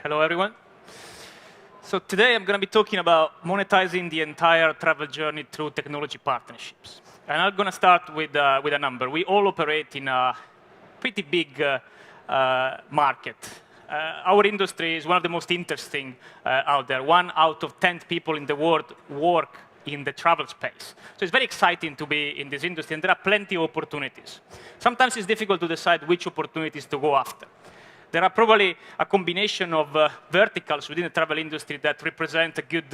Hello, everyone. So today I'm going to be talking about monetizing the entire travel journey through technology partnerships. And I'm going to start with a number. We all operate in a pretty big market. Our industry is one of the most interesting out there. 1 out of 10 people in the world work in the travel space. So it's very exciting to be in this industry, and there are plenty of opportunities. Sometimes it's difficult to decide which opportunities to go after. There are probably a combination of verticals within the travel industry that represent a good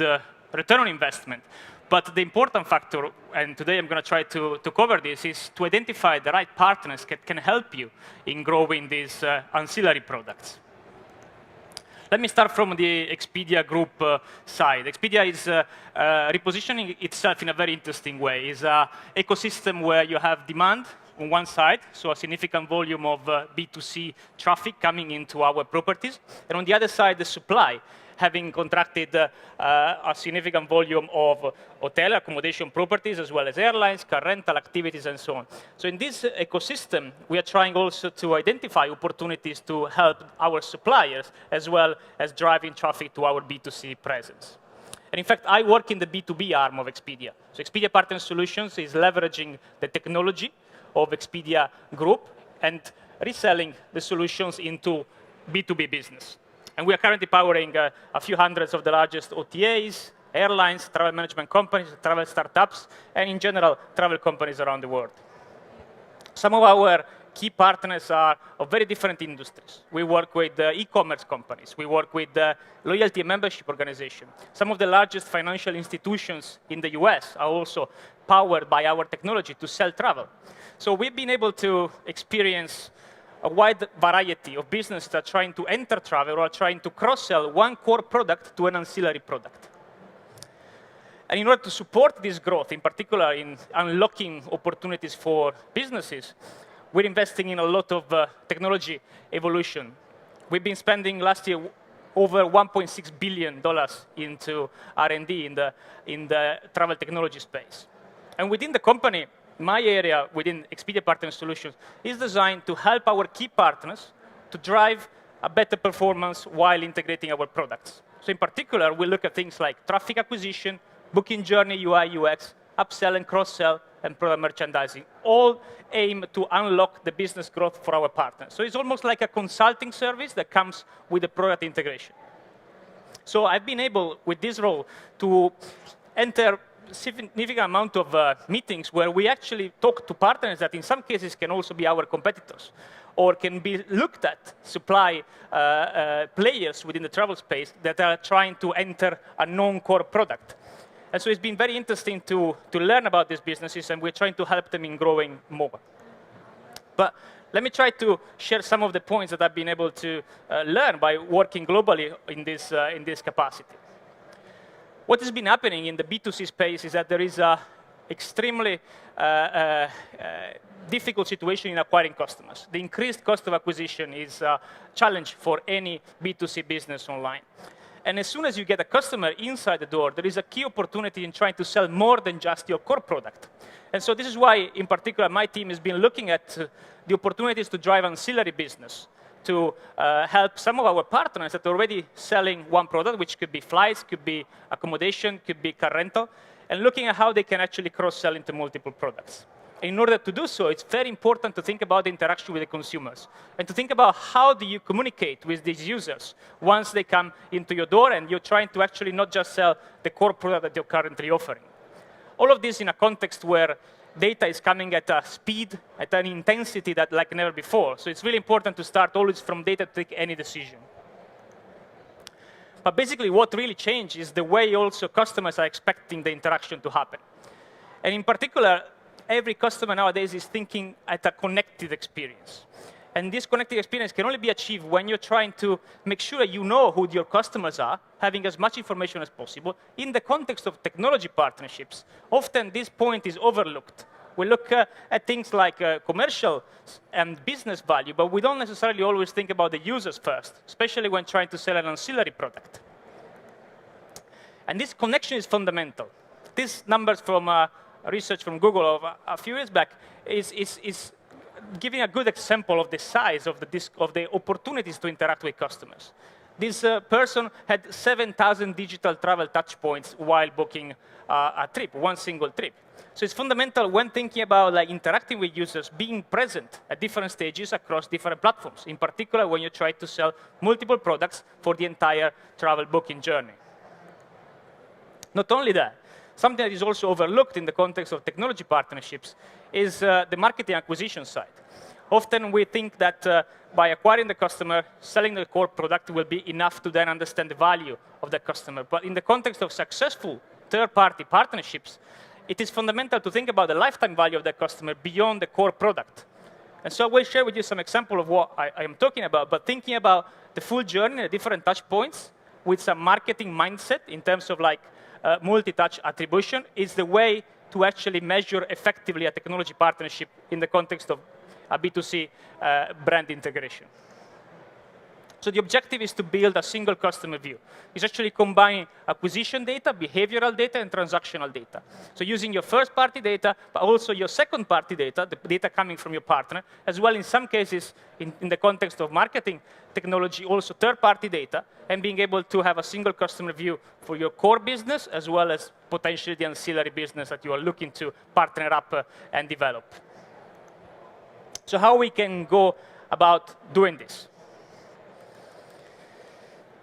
return on investment. But the important factor, and today I'm going to try to cover this, is to identify the right partners that can help you in growing these ancillary products. Let me start from the Expedia Group side. Expedia is repositioning itself in a very interesting way. It's an ecosystem where you have demand on one side, so a significant volume of B2C traffic coming into our properties, and on the other side, the supply, having contracted a significant volume of hotel accommodation properties, as well as airlines, car rental activities, and so on. So in this ecosystem, we are trying also to identify opportunities to help our suppliers, as well as driving traffic to our B2C presence. And in fact, I work in the B2B arm of Expedia. So Expedia Partner Solutions is leveraging the technology of Expedia Group and reselling the solutions into B2B business. And we are currently powering a few hundreds of the largest OTAs, airlines, travel management companies, travel startups, and in general, travel companies around the world. Some of our key partners are of very different industries. We work with e-commerce companies. We work with loyalty and membership organizations. Some of the largest financial institutions in the US are also powered by our technology to sell travel. So we've been able to experience a wide variety of businesses that are trying to enter travel or are trying to cross-sell one core product to an ancillary product. And in order to support this growth, in particular in unlocking opportunities for businesses, we're investing in a lot of technology evolution. We've been spending last year over $1.6 billion into R&D in the travel technology space. And within the company, my area within Expedia Partner Solutions is designed to help our key partners to drive a better performance while integrating our products. So in particular, we look at things like traffic acquisition, booking journey, UI, UX, upsell and cross-sell, and product merchandising, all aim to unlock the business growth for our partners. So it's almost like a consulting service that comes with a product integration. So I've been able, with this role, to enter significant amount of meetings where we actually talk to partners that in some cases can also be our competitors or can be looked at supply players within the travel space that are trying to enter a non-core product. And so it's been very interesting to learn about these businesses, and we're trying to help them in growing more. But let me try to share some of the points that I've been able to learn by working globally in this capacity. What has been happening in the B2C space is that there is an extremely difficult situation in acquiring customers. The increased cost of acquisition is a challenge for any B2C business online. And as soon as you get a customer inside the door, there is a key opportunity in trying to sell more than just your core product. And so this is why, in particular, my team has been looking at the opportunities to drive ancillary business, to help some of our partners that are already selling one product, which could be flights, could be accommodation, could be car rental, and looking at how they can actually cross-sell into multiple products. In order to do so, it's very important to think about the interaction with the consumers and to think about how do you communicate with these users once they come into your door and you're trying to actually not just sell the core product that you're currently offering. All of this in a context where data is coming at a speed, at an intensity that like never before. So it's really important to start always from data to take any decision. But basically, what really changed is the way also customers are expecting the interaction to happen. And in particular, every customer nowadays is thinking at a connected experience. And this connected experience can only be achieved when you're trying to make sure you know who your customers are, having as much information as possible. In the context of technology partnerships, often this point is overlooked. We look at things like commercial and business value, but we don't necessarily always think about the users first, especially when trying to sell an ancillary product. And this connection is fundamental. These numbers from research from Google of a few years back is giving a good example of the size of the opportunities to interact with customers. this person had 7,000 digital travel touchpoints while booking a trip, one single trip. So it's fundamental when thinking about like interacting with users, being present at different stages across different platforms, in particular when you try to sell multiple products for the entire travel booking journey. Not only that, something that is also overlooked in the context of technology partnerships is the marketing acquisition side. Often we think that by acquiring the customer, selling the core product will be enough to then understand the value of the customer. But in the context of successful third-party partnerships, it is fundamental to think about the lifetime value of the customer beyond the core product. And so I will share with you some example of what I am talking about, but thinking about the full journey, the different touch points, with some marketing mindset in terms of like multi-touch attribution is the way to actually measure effectively a technology partnership in the context of a B2C brand integration. So the objective is to build a single customer view. It's actually combining acquisition data, behavioral data, and transactional data. So using your first-party data, but also your second-party data, the data coming from your partner, as well in some cases, in the context of marketing technology, also third-party data, and being able to have a single customer view for your core business, as well as potentially the ancillary business that you are looking to partner up and develop. So how we can go about doing this?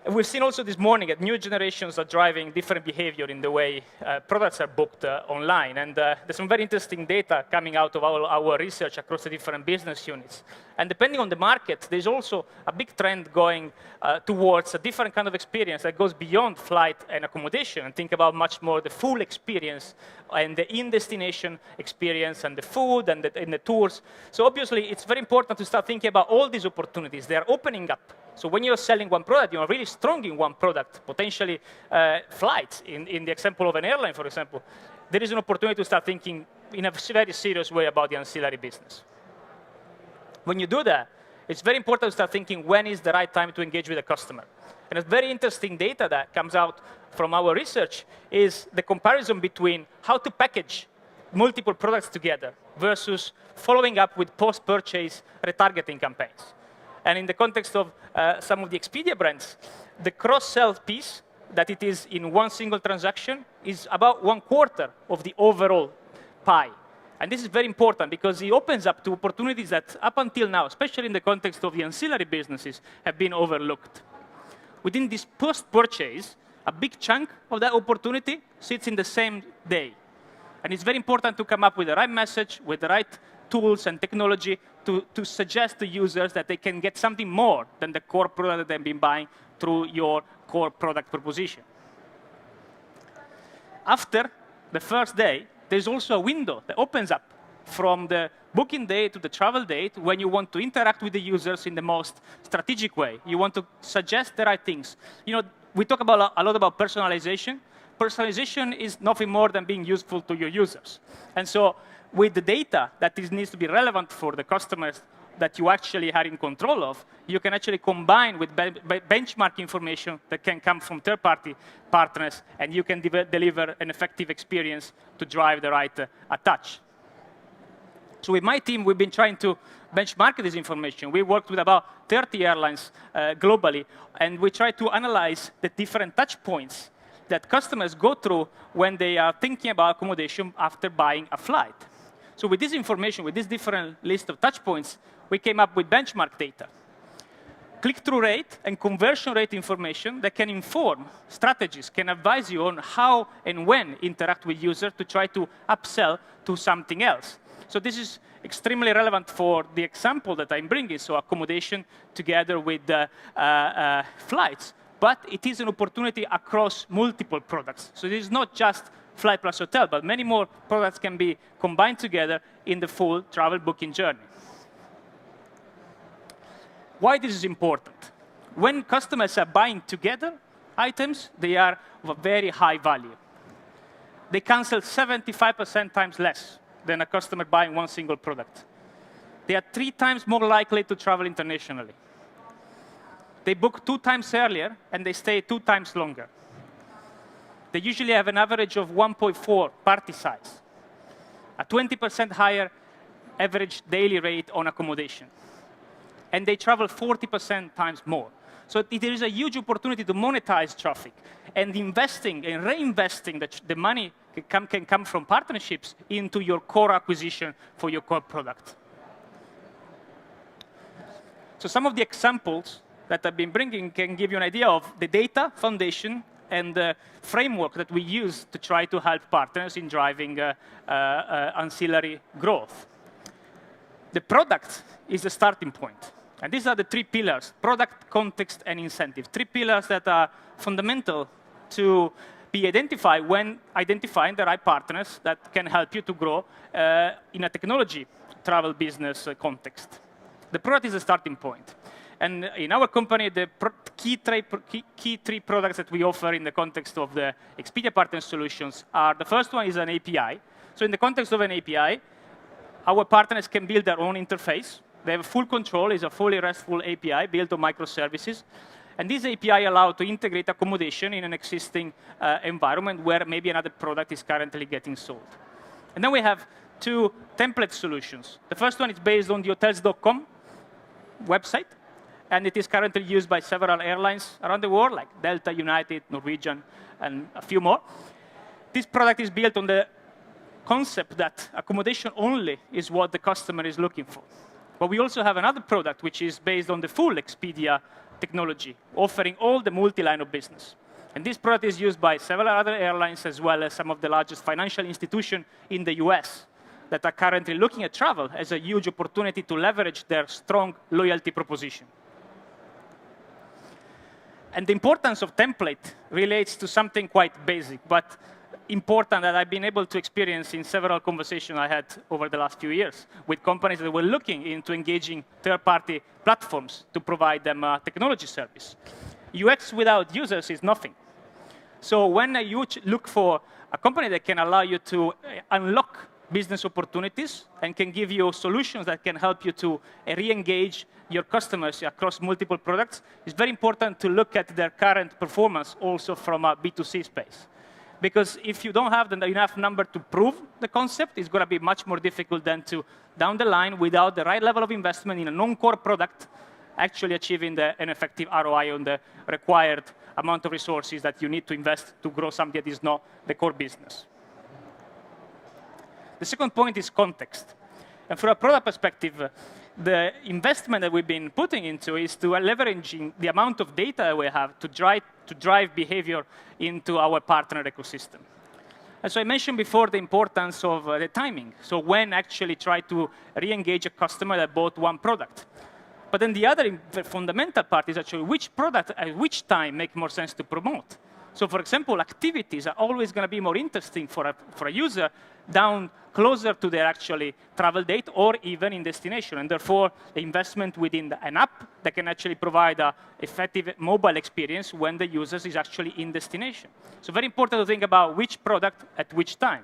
We've seen also this morning that new generations are driving different behavior in the way products are booked online. And there's some very interesting data coming out of our research across the different business units. And depending on the market, there's also a big trend going towards a different kind of experience that goes beyond flight and accommodation, and think about much more the full experience and the in-destination experience and the food and the tours. So obviously, it's very important to start thinking about all these opportunities. They are opening up. So when you're selling one product, you are really strong in one product, potentially flights, in the example of an airline, for example, there is an opportunity to start thinking in a very serious way about the ancillary business. When you do that, it's very important to start thinking when is the right time to engage with a customer. And a very interesting data that comes out from our research is the comparison between how to package multiple products together versus following up with post-purchase retargeting campaigns. And in the context of some of the Expedia brands, the cross-sell piece that it is in one single transaction is about 1/4 of the overall pie. And this is very important because it opens up to opportunities that up until now, especially in the context of the ancillary businesses, have been overlooked. Within this post-purchase, a big chunk of that opportunity sits in the same day. And it's very important to come up with the right message, with the right tools and technology to suggest to users that they can get something more than the core product that they've been buying through your core product proposition. After the first day, there's also a window that opens up from the booking date to the travel date when you want to interact with the users in the most strategic way. You want to suggest the right things. You know, we talk about a lot about personalization. Personalization is nothing more than being useful to your users. And so with the data that needs to be relevant for the customers that you actually are in control of, you can actually combine with benchmark information that can come from third-party partners, and you can deliver an effective experience to drive the right attach. So with my team, we've been trying to benchmark this information. We worked with about 30 airlines globally, and we try to analyze the different touch points that customers go through when they are thinking about accommodation after buying a flight. So with this information, with this different list of touch points, we came up with benchmark data. Click-through rate and conversion rate information that can inform strategies, can advise you on how and when interact with users to try to upsell to something else. So this is extremely relevant for the example that I'm bringing, so accommodation together with flights. But it is an opportunity across multiple products. So this is not just flight plus hotel, but many more products can be combined together in the full travel booking journey. Why this is important? When customers are buying together items, they are of a very high value. They cancel 75% times less than a customer buying one single product. They are 3 times more likely to travel internationally. They book 2 times earlier, and they stay 2 times longer. They usually have an average of 1.4 party size, a 20% higher average daily rate on accommodation. And they travel 40% times more. So there is a huge opportunity to monetize traffic, and investing and reinvesting the money can come from partnerships into your core acquisition for your core product. So some of the examples that I've been bringing can give you an idea of the data foundation and the framework that we use to try to help partners in driving ancillary growth. The product is the starting point. And these are the three pillars: product, context, and incentive. Three pillars that are fundamental to be identified when identifying the right partners that can help you to grow in a technology travel business context. The product is the starting point. And in our company, the key three products that we offer in the context of the Expedia Partner Solutions are: the first one is an API. So in the context of an API, our partners can build their own interface. They have full control. It's a fully RESTful API built on microservices. And this API allows to integrate accommodation in an existing environment where maybe another product is currently getting sold. And then we have two template solutions. The first one is based on the hotels.com website, and it is currently used by several airlines around the world, like Delta, United, Norwegian, and a few more. This product is built on the concept that accommodation only is what the customer is looking for. But we also have another product which is based on the full Expedia technology, offering all the multi-line of business. And this product is used by several other airlines, as well as some of the largest financial institutions in the US that are currently looking at travel as a huge opportunity to leverage their strong loyalty proposition. And the importance of template relates to something quite basic, but important, that I've been able to experience in several conversations I had over the last few years with companies that were looking into engaging third-party platforms to provide them a technology service. UX without users is nothing. So when you look for a company that can allow you to unlock business opportunities and can give you solutions that can help you to re-engage your customers across multiple products, it's very important to look at their current performance also from a B2C space. Because if you don't have enough number to prove the concept, it's going to be much more difficult than to, down the line, without the right level of investment in a non-core product, actually achieving an effective ROI on the required amount of resources that you need to invest to grow something that is not the core business. The second point is context. And from a product perspective, the investment that we've been putting into is to leveraging the amount of data we have to drive behavior into our partner ecosystem. And so I mentioned before the importance of the timing. So when actually try to re-engage a customer that bought one product. But then the other fundamental part is actually which product at which time make more sense to promote. So for example, activities are always going to be more interesting for a user down closer to their actually travel date or even in destination. And therefore, the investment within an app that can actually provide an effective mobile experience when the user is actually in destination. So very important to think about which product at which time.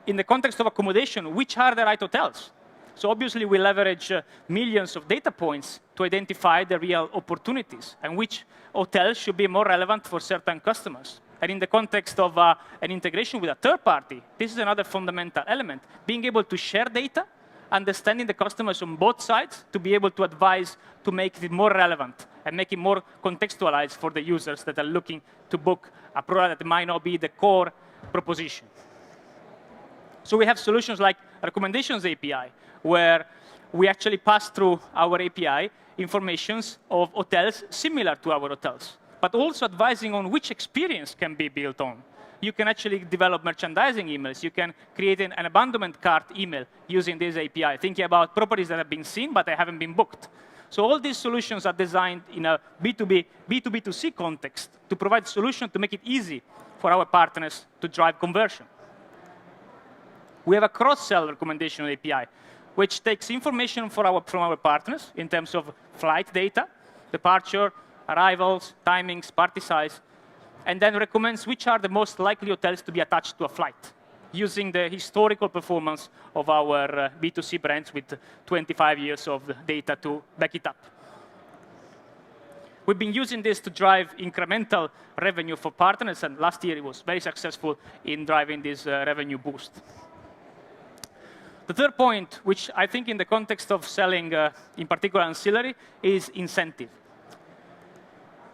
In the context of accommodation, which are the right hotels? So obviously, we leverage millions of data points to identify the real opportunities and which hotels should be more relevant for certain customers. And in the context of an integration with a third party, this is another fundamental element. Being able to share data, understanding the customers on both sides to be able to advise to make it more relevant and make it more contextualized for the users that are looking to book a product that might not be the core proposition. So we have solutions like Recommendations API, where we actually pass through our API informations of hotels similar to our hotels, but also advising on which experience can be built on. You can actually develop merchandising emails. You can create an abandonment cart email using this API, thinking about properties that have been seen, but they haven't been booked. So all these solutions are designed in a B2B2C context to provide solutions to make it easy for our partners to drive conversion. We have a cross-sell recommendation API, which takes information from our partners in terms of flight data, departure, arrivals, timings, party size, and then recommends which are the most likely hotels to be attached to a flight, using the historical performance of our B2C brands with 25 years of data to back it up. We've been using this to drive incremental revenue for partners, and last year it was very successful in driving this revenue boost. The third point, which I think in the context of selling, in particular ancillary, is incentive.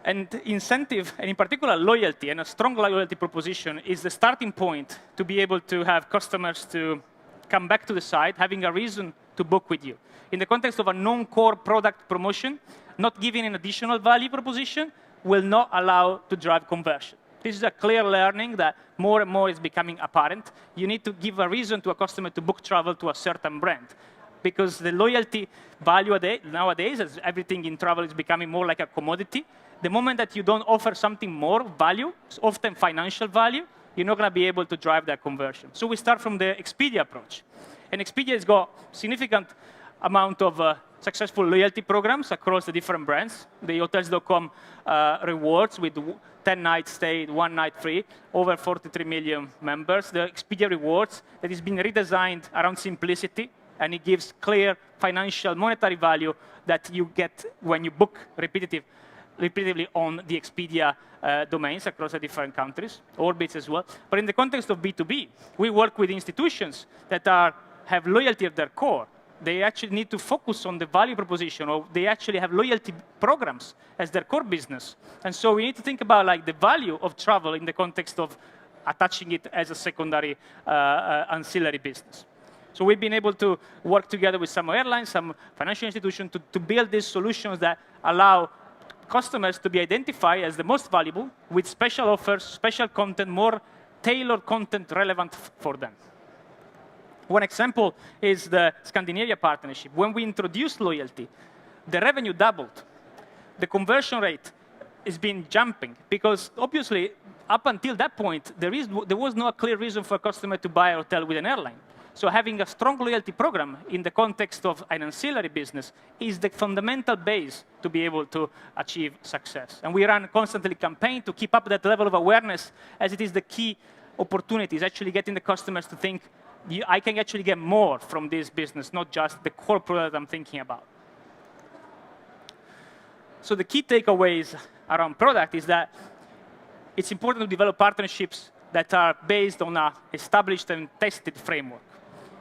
And incentive, and in particular loyalty, and a strong loyalty proposition is the starting point to be able to have customers to come back to the site, having a reason to book with you. In the context of a non-core product promotion, not giving an additional value proposition will not allow to drive conversion. This is a clear learning that more and more is becoming apparent. You need to give a reason to a customer to book travel to a certain brand, because the loyalty value nowadays, as everything in travel is becoming more like a commodity, the moment that you don't offer something more value, often financial value, you're not going to be able to drive that conversion. So we start from the Expedia approach. And Expedia has got significant amount of successful loyalty programs across the different brands. The Hotels.com rewards with 10 nights stay, 1 night free, over 43 million members. The Expedia rewards that is being redesigned around simplicity, and it gives clear financial monetary value that you get when you book repeatedly on the Expedia domains across the different countries, Orbitz as well. But in the context of B2B, we work with institutions that have loyalty at their core. They actually need to focus on the value proposition, or they actually have loyalty programs as their core business. And so we need to think about like the value of travel in the context of attaching it as a secondary ancillary business. So we've been able to work together with some airlines, some financial institutions to build these solutions that allow customers to be identified as the most valuable with special offers, special content, more tailored content relevant for them. One example is the Scandinavia partnership. When we introduced loyalty, the revenue doubled. The conversion rate has been jumping because obviously up until that point, there was no clear reason for a customer to buy a hotel with an airline. So having a strong loyalty program in the context of an ancillary business is the fundamental base to be able to achieve success. And we run constantly campaign to keep up that level of awareness, as it is the key opportunity, is actually getting the customers to think, I can actually get more from this business, not just the core product I'm thinking about. So the key takeaways around product is that it's important to develop partnerships that are based on an established and tested framework.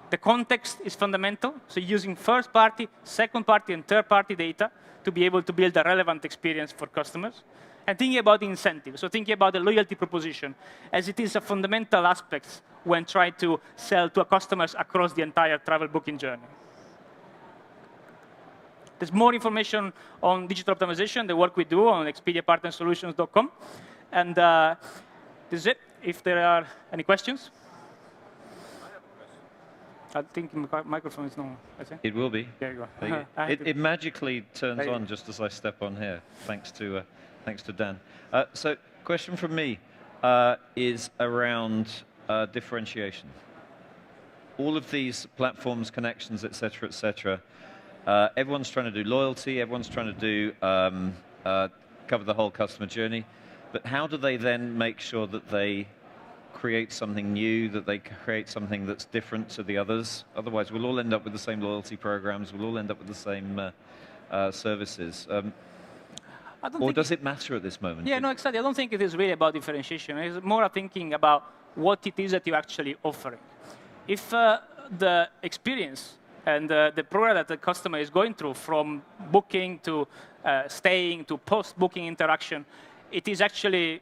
The context is fundamental, so using first-party, second-party, and third-party data to be able to build a relevant experience for customers. And thinking about the incentive, so thinking about the loyalty proposition, as it is a fundamental aspect when trying to sell to our customers across the entire travel booking journey. There's more information on digital optimization, the work we do on expediapartnersolutions.com. And this is it. If there are any questions. I think the microphone is not. It will be. There you go. It magically turns on just as I step on here, thanks to Dan. So, question from me is around differentiation. All of these platforms, connections, et cetera, everyone's trying to do loyalty. Everyone's trying to do cover the whole customer journey. But how do they then make sure that they create something new, that they create something that's different to the others? Otherwise, we'll all end up with the same loyalty programs. We'll all end up with the same services. Or does it matter at this moment? Yeah, no, exactly. I don't think it is really about differentiation. It's more thinking about what it is that you're actually offering. If the experience and the program that the customer is going through, from booking to staying to post-booking interaction, it is actually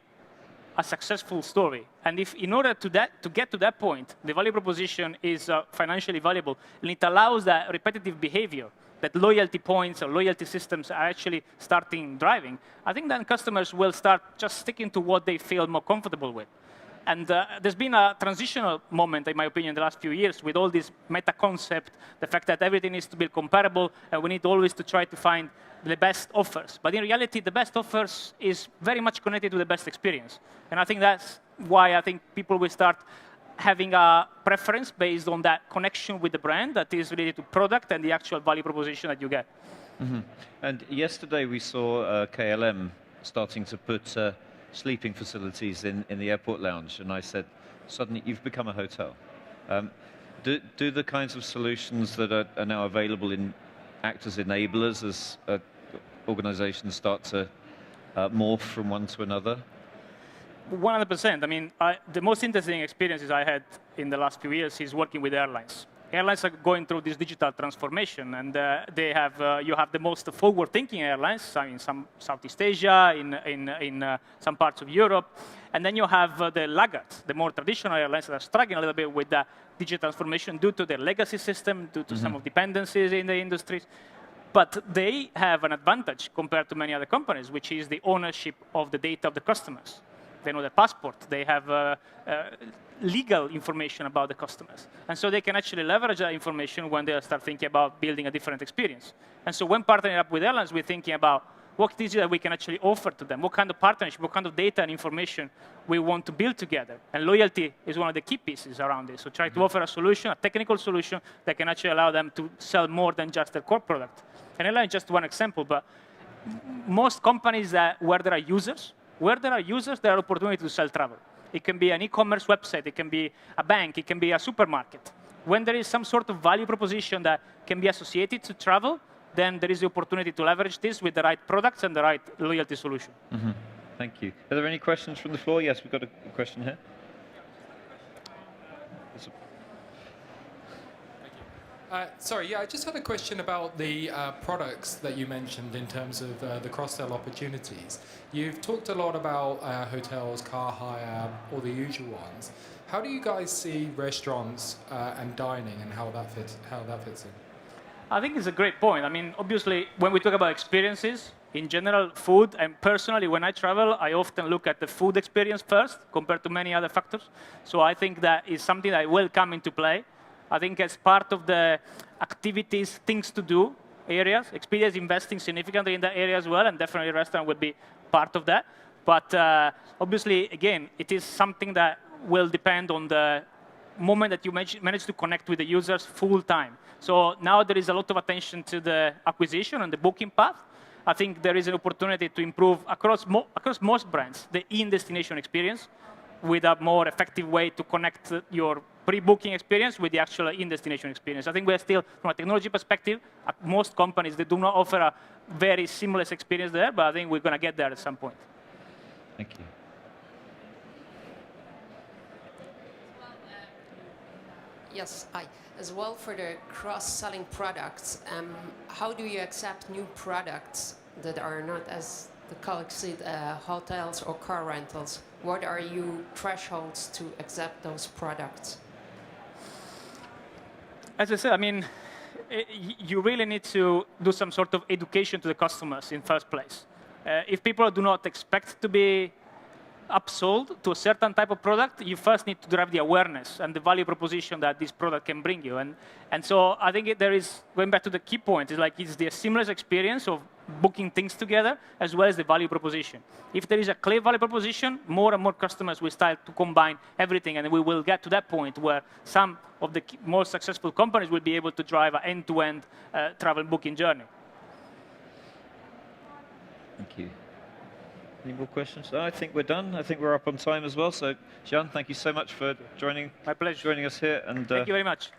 a successful story. And if in order to get to that point, the value proposition is financially valuable, and it allows that repetitive behavior that loyalty points or loyalty systems are actually starting driving, I think then customers will start just sticking to what they feel more comfortable with. And there's been a transitional moment, in my opinion, in the last few years with all this meta concept, the fact that everything needs to be comparable, and we need always to try to find the best offers. But in reality, the best offers is very much connected to the best experience. And I think that's why I think people will start having a preference based on that connection with the brand that is related to product and the actual value proposition that you get. Mm-hmm. And yesterday we saw KLM starting to put sleeping facilities in the airport lounge, and I said, suddenly you've become a hotel. Do the kinds of solutions that are now available act as enablers as organizations start to morph from one to another? 100%. I mean, the most interesting experiences I had in the last few years is working with airlines. airlines are going through this digital transformation, and you have the most forward-thinking airlines in some Southeast Asia, in some parts of Europe, and then you have the laggards, the more traditional airlines that are struggling a little bit with the digital transformation due to their legacy system, due to some of dependencies in the industries. But they have an advantage compared to many other companies, which is the ownership of the data of the customers. They know their passport. They have legal information about the customers. And so they can actually leverage that information when they start thinking about building a different experience. And so when partnering up with airlines, we're thinking about what is it that we can actually offer to them, what kind of partnership, what kind of data and information we want to build together. And loyalty is one of the key pieces around this. So try to offer a solution, a technical solution that can actually allow them to sell more than just their core product. And airline is just one example, but most companies where there are users, there are opportunities to sell travel. It can be an e-commerce website, it can be a bank, it can be a supermarket. When there is some sort of value proposition that can be associated to travel, then there is the opportunity to leverage this with the right products and the right loyalty solution. Thank you. Are there any questions from the floor? Yes, we've got a question here. Sorry, yeah, I just had a question about the products that you mentioned in terms of the cross-sell opportunities. You've talked a lot about hotels, car hire, all the usual ones. How do you guys see restaurants and dining and how that fits in? I think it's a great point. I mean, obviously, when we talk about experiences, in general, food, and personally, when I travel, I often look at the food experience first compared to many other factors. So I think that is something that will come into play. I think as part of the activities, things to do areas, Expedia is investing significantly in that area as well, and definitely restaurant will be part of that. But obviously, again, it is something that will depend on the moment that you manage to connect with the users full time. So now there is a lot of attention to the acquisition and the booking path. I think there is an opportunity to improve across most brands the in-destination experience with a more effective way to connect your pre-booking experience with the actual in-destination experience. I think we are still, from a technology perspective, at most companies, they do not offer a very seamless experience there, but I think we're going to get there at some point. Thank you. Yes, hi. As well for the cross-selling products, how do you accept new products that are not, as the colleagues said, hotels or car rentals? What are your thresholds to accept those products? As I said, I mean, you really need to do some sort of education to the customers in first place. If people do not expect to be upsold to a certain type of product, you first need to drive the awareness and the value proposition that this product can bring you. And so I think there is, going back to the key point, it's the seamless experience of booking things together as well as the value proposition. If there is a clear value proposition, more and more customers will start to combine everything, and we will get to that point where some of the most successful companies will be able to drive an end-to-end travel booking journey. Thank you. Any more questions? I think we're done. I think we're up on time as well. So, Gian, thank you so much for joining My pleasure. joining us here. And thank you very much.